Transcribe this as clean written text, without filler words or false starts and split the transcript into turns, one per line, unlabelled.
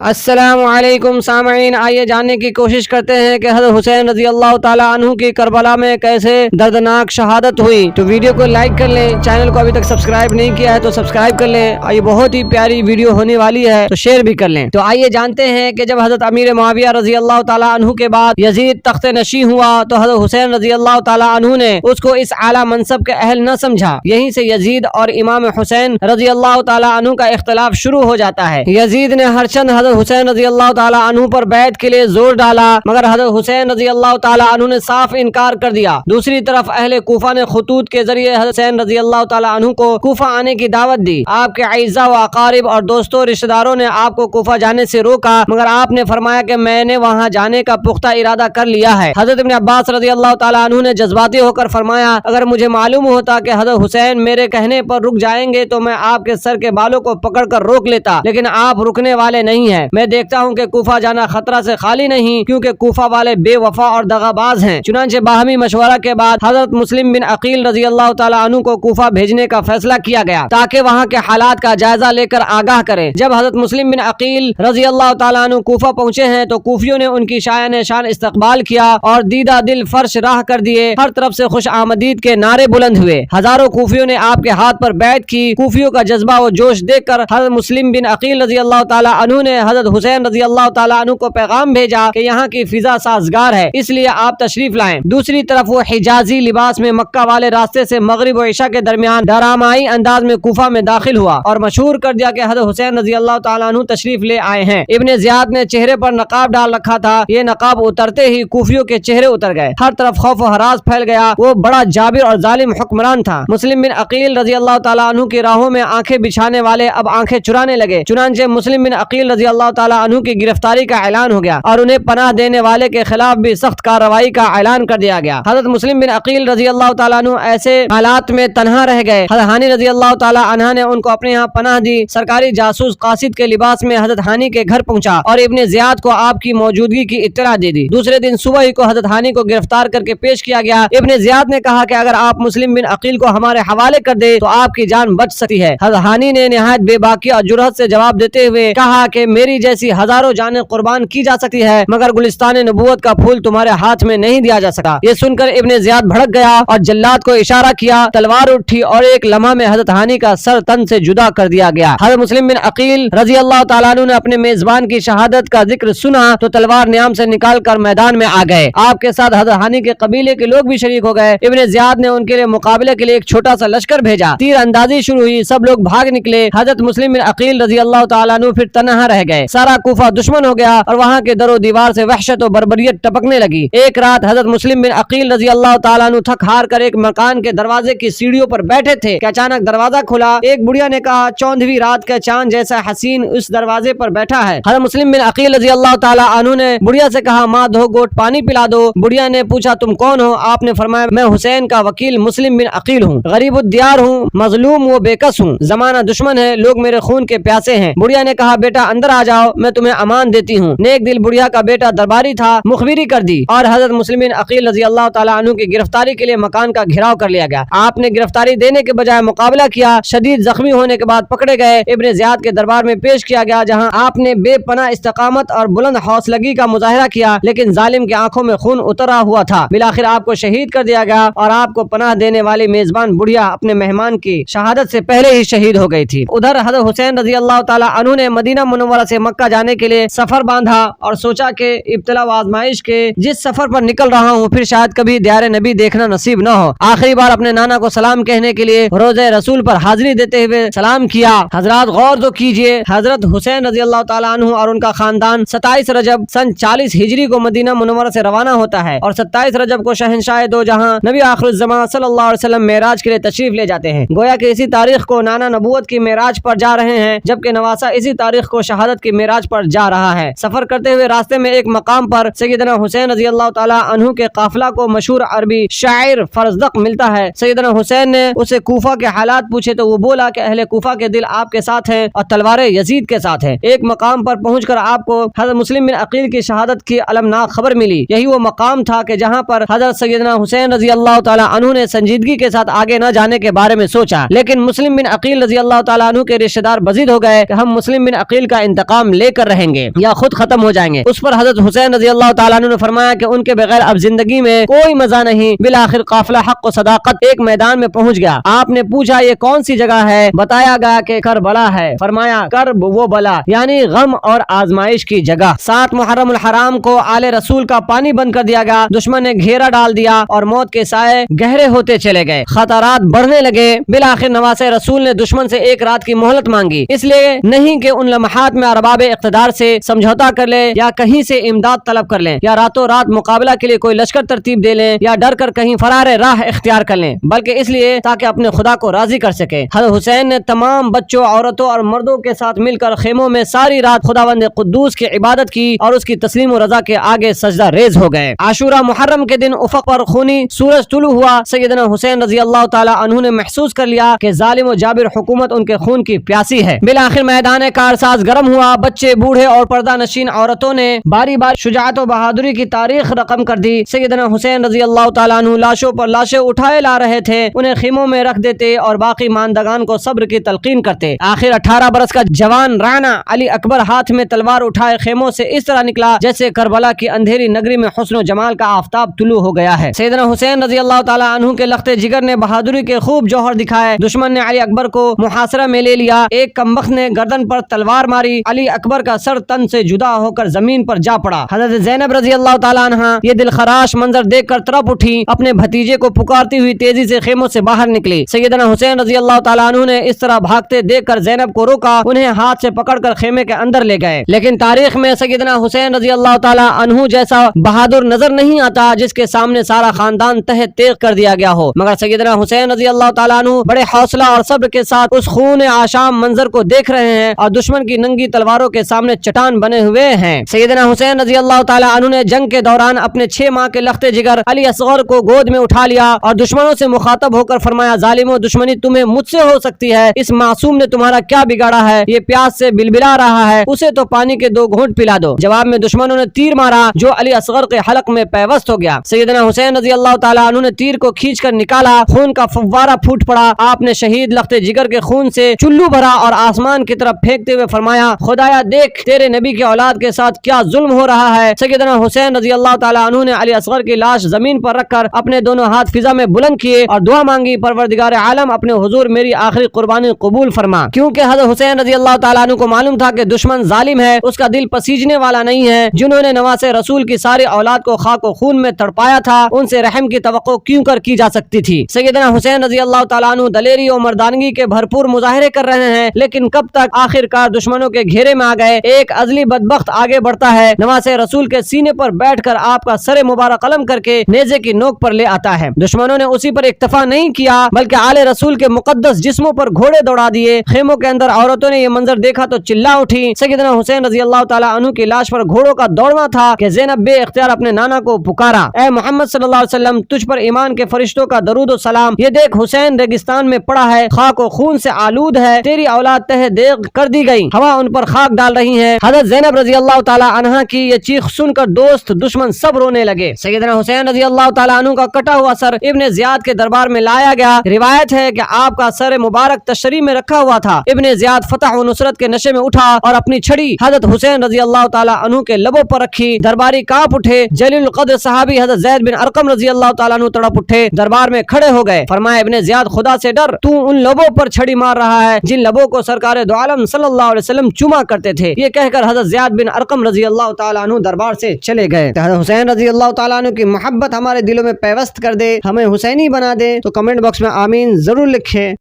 السلام علیکم سامعین، آئیے جاننے کی کوشش کرتے ہیں کہ حضرت حسین رضی اللہ تعالیٰ عنہ کی کربلا میں کیسے دردناک شہادت ہوئی۔ تو ویڈیو کو لائک کر لیں، چینل کو ابھی تک سبسکرائب نہیں کیا ہے تو سبسکرائب کر لیں، یہ بہت ہی پیاری ویڈیو ہونے والی ہے تو شیئر بھی کر لیں۔ تو آئیے جانتے ہیں کہ جب حضرت امیر معاویہ رضی اللہ تعالیٰ عنہ کے بعد یزید تخت نشین ہوا تو حضرت حسین رضی اللہ تعالیٰ عنہ نے اس کو اس اعلیٰ منصب کے اہل نہ سمجھا۔ یہیں سے یزید اور امام حسین رضی اللہ تعالیٰ عنہ کا اختلاف شروع ہو جاتا ہے۔ یزید نے ہر چند حضرت حسین رضی اللہ تعالیٰ عنہ پر بیعت کے لیے زور ڈالا، مگر حضرت حسین رضی اللہ تعالیٰ عنہ نے صاف انکار کر دیا۔ دوسری طرف اہل کوفہ نے خطوط کے ذریعے حضرت حسین رضی اللہ تعالیٰ عنہ کو کوفہ آنے کی دعوت دی۔ آپ کے اعزاء و اقارب اور دوستوں رشتہ داروں نے آپ کو کوفہ جانے سے روکا، مگر آپ نے فرمایا کہ میں نے وہاں جانے کا پختہ ارادہ کر لیا ہے۔ حضرت ابن عباس رضی اللہ تعالیٰ عنہ نے جذباتی ہو کر فرمایا، اگر مجھے معلوم ہوتا کہ حضرت حسین میرے کہنے پر رک جائیں گے تو میں آپ کے سر کے بالوں کو پکڑ کر روک لیتا، لیکن آپ رکنے والے نہیں ہیں۔ میں دیکھتا ہوں کہ کوفہ جانا خطرہ سے خالی نہیں، کیونکہ کوفہ والے بے وفا اور دغاباز ہیں۔ چنانچہ باہمی مشورہ کے بعد حضرت مسلم بن عقیل رضی اللہ تعالیٰ عنہ کو کوفہ بھیجنے کا فیصلہ کیا گیا تاکہ وہاں کے حالات کا جائزہ لے کر آگاہ کریں۔ جب حضرت مسلم بن عقیل رضی اللہ تعالیٰ عنہ کوفہ پہنچے ہیں تو کوفیوں نے ان کی شایان شان استقبال کیا اور دیدہ دل فرش راہ کر دیے۔ ہر طرف سے خوش آمدید کے نعرے بلند ہوئے۔ ہزاروں کوفیوں نے آپ کے ہاتھ پر بیعت کی۔ کوفیوں کا جذبہ و جوش دیکھ کر حضرت مسلم بن عقیل رضی اللہ تعالیٰ عنہ نے حضرت حسین رضی اللہ تعالیٰ عنہ کو پیغام بھیجا کہ یہاں کی فضا سازگار ہے، اس لیے آپ تشریف لائیں۔ دوسری طرف وہ حجازی لباس میں مکہ والے راستے سے مغرب و عشاء کے درمیان ڈرامائی انداز میں کوفہ میں داخل ہوا اور مشہور کر دیا کہ حضرت حسین رضی اللہ تعالیٰ عنہ تشریف لے آئے ہیں۔ ابن زیاد نے چہرے پر نقاب ڈال رکھا تھا، یہ نقاب اترتے ہی کوفیوں کے چہرے اتر گئے، ہر طرف خوف و ہراس پھیل گیا۔ وہ بڑا جابر اور ظالم حکمران تھا۔ مسلم بن عقیل رضی اللہ تعالیٰ عنہ کی راہوں میں آنکھیں بچھانے والے اب آنکھیں چرانے لگے۔ چنانچہ مسلم بن عقیل رضی اللہ تعالیٰ عنہ کی گرفتاری کا اعلان ہو گیا اور انہیں پناہ دینے والے کے خلاف بھی سخت کارروائی کا اعلان کر دیا گیا۔ حضرت مسلم بن عقیل رضی اللہ تعالیٰ عنہ ایسے حالات میں تنہا رہ گئے۔ حضرت ہانی رضی اللہ تعالیٰ عنہ نے ان کو اپنے یہاں پناہ دی۔ سرکاری جاسوس قاصد کے لباس میں حضرت ہانی کے گھر پہنچا اور ابن زیاد کو آپ کی موجودگی کی اطلاع دے دی۔ دوسرے دن صبح ہی کو حضرت ہانی کو گرفتار کر کے پیش کیا گیا۔ ابن زیاد نے کہا کہ اگر آپ مسلم بن عقیل کو ہمارے حوالے کر دے تو آپ کی جان بچ سکتی ہے۔ حضرت ہانی نے نہایت بے باکی اور جرأت سے جواب دیتے ہوئے کہا کہ میری جیسی ہزاروں جانیں قربان کی جا سکتی ہے، مگر گلستان نبوت کا پھول تمہارے ہاتھ میں نہیں دیا جا سکتا۔ یہ سن کر ابن زیاد بھڑک گیا اور جلاد کو اشارہ کیا، تلوار اٹھی اور ایک لمحہ میں حضرت ہانی کا سر تن سے جدا کر دیا گیا۔ حضرت مسلم بن عقیل رضی اللہ تعالیٰ عنہ نے اپنے میزبان کی شہادت کا ذکر سنا تو تلوار نیام سے نکال کر میدان میں آ گئے۔ آپ کے ساتھ حضرت ہانی کے قبیلے کے لوگ بھی شریک ہو گئے۔ ابن زیاد نے ان کے لیے مقابلے کے لیے ایک چھوٹا سا لشکر بھیجا۔ تیر اندازی شروع ہوئی، سب لوگ بھاگ نکلے۔ حضرت مسلم بن عقیل رضی اللہ تعالیٰ عنہ پھر تنہا رہ گئے۔ سارا کوفہ دشمن ہو گیا اور وہاں کے در و دیوار سے وحشت و بربریت ٹپکنے لگی۔ ایک رات حضرت مسلم بن عقیل رضی اللہ تعالیٰ عنہ تھک ہار کر ایک مکان کے دروازے کی سیڑھیوں پر بیٹھے تھے کہ اچانک دروازہ کھلا۔ ایک بڑھیا نے کہا، 14ویں رات کا چاند جیسا حسین اس دروازے پر بیٹھا ہے۔ حضرت مسلم بن عقیل رضی اللہ تعالیٰ عنہ نے بڑھیا سے کہا، ماں دو گھونٹ پانی پلا دو۔ بڑھیا نے پوچھا، تم کون ہو؟ آپ نے فرمایا، میں حسین کا وکیل مسلم بن عقیل ہوں، غریب الدیار ہوں، مظلوم و بے کس ہوں، زمانہ دشمن ہے، لوگ میرے خون کے پیاسے ہیں۔ بڑھیا نے کہا، بیٹا اندر آ جاؤ، میں تمہیں امان دیتی ہوں۔ نیک دل بڑھیا کا بیٹا درباری تھا، مخبری کر دی اور حضرت مسلم بن عقیل رضی اللہ تعالیٰ عنہ کی گرفتاری کے لیے مکان کا گھیراؤ کر لیا گیا۔ آپ نے گرفتاری دینے کے بجائے مقابلہ کیا۔ شدید زخمی ہونے کے بعد پکڑے گئے، ابن زیاد کے دربار میں پیش کیا گیا، جہاں آپ نے بے پناہ استقامت اور بلند حوصلگی کا مظاہرہ کیا، لیکن ظالم کی آنکھوں میں خون اترا ہوا تھا۔ بالآخر آپ کو شہید کر دیا گیا اور آپ کو پناہ دینے والی میزبان بڑھیا اپنے مہمان کی شہادت سے پہلے ہی شہید ہو گئی تھی۔ ادھر حضرت حسین رضی اللہ تعالیٰ عنہ نے مدینہ منورہ سے مکہ جانے کے لیے سفر باندھا اور سوچا کہ ابتلا و آزمائش کے جس سفر پر نکل رہا ہوں پھر شاید کبھی دیار نبی دیکھنا نصیب نہ ہو۔ آخری بار اپنے نانا کو سلام کہنے کے لیے روضہ رسول پر حاضری دیتے ہوئے سلام کیا۔ حضرات غور تو کیجئے، حضرت حسین رضی اللہ تعالیٰ عنہ اور ان کا خاندان 27 رجب سن 40 ہجری کو مدینہ منورہ سے روانہ ہوتا ہے اور 27 رجب کو شہنشاہ دو جہاں نبی آخر الزمان صلی اللہ علیہ وسلم معراج کے لیے تشریف لے جاتے ہیں۔ گویا کہ اسی تاریخ کو نانا نبوت کی معراج پر جا رہے ہیں، جبکہ نواسا اسی تاریخ کو شہادت کی معراج پر جا رہا ہے۔ سفر کرتے ہوئے راستے میں ایک مقام پر سیدنا حسین رضی اللہ تعالیٰ عنہ کے قافلہ کو مشہور عربی شاعر فرزدق ملتا ہے۔ سیدنا حسین نے اسے کوفہ کے حالات پوچھے تو وہ بولا کہ اہل کوفہ کے دل آپ کے ساتھ ہیں اور تلواریں یزید کے ساتھ ہیں۔ ایک مقام پر پہنچ کر آپ کو حضرت مسلم بن عقیل کی شہادت کی المناک خبر ملی۔ یہی وہ مقام تھا کہ جہاں پر حضرت سیدنا حسین رضی اللہ تعالیٰ عنہ نے سنجیدگی کے ساتھ آگے نہ جانے کے بارے میں سوچا، لیکن مسلم بن عقیل رضی اللہ تعالیٰ عنہ کے رشتہ دار بزید ہو گئے کہ ہم مسلم بن عقیل کا انتقال مقام لے کر رہیں گے یا خود ختم ہو جائیں گے۔ اس پر حضرت حسین رضی اللہ تعالیٰ عنہ نے فرمایا کہ ان کے بغیر اب زندگی میں کوئی مزہ نہیں۔ بالآخر قافلہ حق و صداقت ایک میدان میں پہنچ گیا۔ آپ نے پوچھا یہ کون سی جگہ ہے؟ بتایا گیا کہ کربلا ہے۔ فرمایا کرب وہ بلا یعنی غم اور آزمائش کی جگہ۔ 7 محرم الحرام کو آل رسول کا پانی بند کر دیا گیا، دشمن نے گھیرا ڈال دیا اور موت کے سائے گہرے ہوتے چلے گئے، خطرات بڑھنے لگے۔ بالآخر نواسہ رسول نے دشمن سے 1 رات کی مہلت مانگی، اس لیے نہیں کہ ان لمحات میں ارباب اقتدار سے سمجھوتا کر لے یا کہیں سے امداد طلب کر لیں یا راتوں رات مقابلہ کے لیے کوئی لشکر ترتیب دے لیں یا ڈر کر کہیں فرار راہ اختیار کر لیں، بلکہ اس لیے تاکہ اپنے خدا کو راضی کر سکے۔ حضرت حسین نے تمام بچوں، عورتوں اور مردوں کے ساتھ مل کر خیموں میں ساری رات خداوند قدوس کی عبادت کی اور اس کی تسلیم و رضا کے آگے سجدہ ریز ہو گئے۔ عاشورہ محرم کے دن افق پر خونی سورج طلوع ہوا۔ سیدنا حسین رضی اللہ تعالی عنہ نے محسوس کر لیا کہ ظالم و جابر حکومت ان کے خون کی پیاسی ہے۔ بالآخر میدان کارساز گرم ہوا، بچے، بوڑھے اور پردہ نشین عورتوں نے باری باری شجاعت و بہادری کی تاریخ رقم کر دی۔ سیدنا حسین رضی اللہ تعالی عنہ لاشوں پر لاشیں اٹھائے لا رہے تھے، انہیں خیموں میں رکھ دیتے اور باقی ماندگان کو صبر کی تلقین کرتے۔ آخر 18 برس کا جوان رانا علی اکبر ہاتھ میں تلوار اٹھائے خیموں سے اس طرح نکلا جیسے کربلا کی اندھیری نگری میں حسن و جمال کا آفتاب طلوع ہو گیا ہے۔ سیدنا حسین رضی اللہ تعالی عنہ کے لخت جگر نے بہادری کے خوب جوہر دکھائے۔ دشمن نے علی اکبر کو محاصرہ میں لے لیا، ایک کمبخت نے گردن پر تلوار ماری، علی اکبر کا سر تن سے جدا ہو کر زمین پر جا پڑا۔ حضرت زینب رضی اللہ تعالی عنہا یہ دل خراش منظر دیکھ کر تڑپ اٹھی، اپنے بھتیجے کو پکارتی ہوئی تیزی سے خیموں سے باہر نکلی۔ سیدنا حسین رضی اللہ تعالی عنہ نے اس طرح بھاگتے دیکھ کر زینب کو روکا، انہیں ہاتھ سے پکڑ کر خیمے کے اندر لے گئے۔ لیکن تاریخ میں سیدنا حسین رضی اللہ تعالی عنہ جیسا بہادر نظر نہیں آتا جس کے سامنے سارا خاندان تہ تیغ کر دیا گیا ہو، مگر سیدنا حسین رضی اللہ تعالی عنہ بڑے حوصلہ اور صبر کے ساتھ اس خون آشام منظر کو دیکھ رہے ہیں اور دشمن کی ننگی تلواروں کے سامنے چٹان بنے ہوئے ہیں۔ سیدنا حسین رضی اللہ تعالی عنہ نے جنگ کے دوران اپنے 6 ماہ کے لخت جگر علی اصغر کو گود میں اٹھا لیا اور دشمنوں سے مخاطب ہو کر فرمایا، ظالموں، دشمنی تمہیں مجھ سے ہو سکتی ہے، اس معصوم نے تمہارا کیا بگاڑا ہے؟ یہ پیاس سے بلبلا رہا ہے، اسے تو پانی کے 2 گھونٹ پلا دو۔ جواب میں دشمنوں نے تیر مارا جو علی اصغر کے حلق میں پیوست ہو گیا۔ سیدنا حسین رضی اللہ تعالی عنہ نے تیر کو کھینچ کر نکالا، خون کا فوارہ پھوٹ پڑا۔ آپ نے شہید لخت جگر کے خون سے چلو بھرا اور آسمان کی طرف پھینکتے ہوئے فرمایا، خدایا دیکھ تیرے نبی کی اولاد کے ساتھ کیا ظلم ہو رہا ہے۔ سیدنا حسین رضی اللہ تعالی عنہ نے علی اصغر کی لاش زمین پر رکھ کر اپنے دونوں ہاتھ فضا میں بلند کیے اور دعا مانگی، پروردگار عالم اپنے حضور میری آخری قربانی قبول فرما۔ کیونکہ حضرت حسین رضی اللہ تعالیٰ عنہ کو معلوم تھا کہ دشمن ظالم ہے، اس کا دل پسیجنے والا نہیں ہے۔ جنہوں نے نواسہ رسول کی ساری اولاد کو خاک و خون میں تڑپایا تھا، ان سے رحم کی توقع کیوں کر کی جا سکتی تھی۔ سیدنا حسین رضی اللہ تعالیٰ عنہ دلیری و مردانگی کے بھرپور مظاہرے کر رہے ہیں، لیکن کب تک؟ آخر کار دشمنوں کے گھیرے میں آ گئے۔ ایک ازلی بدبخت آگے بڑھتا ہے، نواسہ رسول کے سینے پر بیٹھ کر آپ کا سر مبارک قلم کر کے نیزے کی نوک پر لے آتا ہے۔ دشمنوں نے اسی پر اکتفا نہیں کیا بلکہ آل رسول کے مقدس جسموں پر گھوڑے دوڑا دیے۔ خیموں کے اندر عورتوں نے یہ منظر دیکھا تو چلا اٹھی۔ سیدنا حسین رضی اللہ تعالیٰ عنہ کی لاش پر گھوڑوں کا دوڑنا تھا کہ زینب بے اختیار اپنے نانا کو پکارا، اے محمد صلی اللہ علیہ وسلم، تجھ پر ایمان کے فرشتوں کا درود و سلام۔ یہ دیکھ حسین ریگستان میں پڑا ہے، خاک و خون سے آلود ہے، تیری اولاد تہ دیغ کر دی گئی، ہوا ان پر خاک ڈال رہی ہے۔ حضرت زینب رضی اللہ تعالیٰ عنہ کی یہ چیخ سن کر دوست دشمن سب رونے لگے۔ سیدنا حسین رضی اللہ تعالیٰ عنہ کا کٹا ہوا سر ابن زیاد کے دربار میں لایا گیا۔ روایت ہے کہ آپ کا سر مبارک تشریح میں رکھا ہوا تھا۔ ابن زیاد فتح و نصرت کے نشے میں اٹھا اور اپنی چھڑی حضرت حسین رضی اللہ تعالیٰ عنہ کے لبوں پر رکھی۔ درباری کانپ اٹھے۔ جلیل القدر صحابی حضرت زید بن ارقم رضی اللہ تعالیٰ عنہ تڑپ اٹھے، دربار میں کھڑے ہو گئے۔ فرمایا، ابن زیاد، خدا سے ڈر، تو ان لبوں پر چھڑی مار رہا ہے جن لبوں کو سرکار دو عالم صلی اللہ علیہ وسلم چوما کرتے تھے۔ یہ کہہ کر حضرت زید بن ارقم رضی اللہ تعالیٰ عنہ دربار سے چلے گئے۔ حضرت حسین رضی اللہ تعالیٰ عنہ کی محبت ہمارے دلوں میں پیوست کر دے، ہمیں حسینی بنا دے۔ تو کمنٹ باکس میں آمین ضرور لکھیں۔